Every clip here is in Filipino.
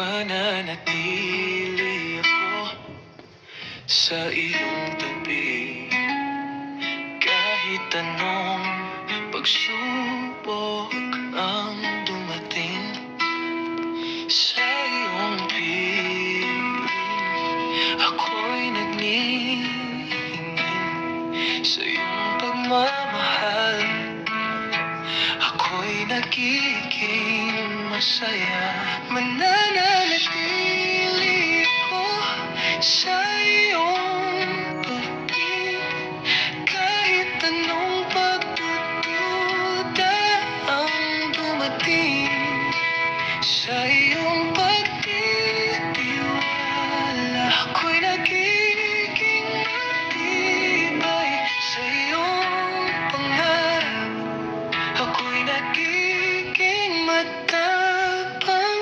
Mananatili ako sa iyong tabi kahit anong pagsubok ang dumating sa iyong piling. Ako'y nagningin sa iyong pagmamahal. Ako'y nagiging masaya. Mananatili ako sa iyong tabi kahit anong pagdududa ang dumating sa iyong pagtitiwala. Ako'y nagiging matibay sa iyong pangarap. Ako'y nagiging matapang.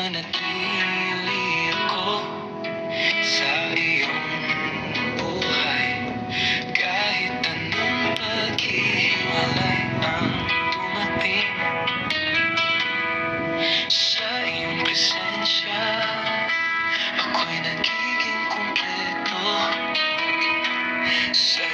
Mananatili ako sa iyong buhay kahit anong paghiwalay ang dumating sa iyong presensya. Ako'y nagiging kumpleto sa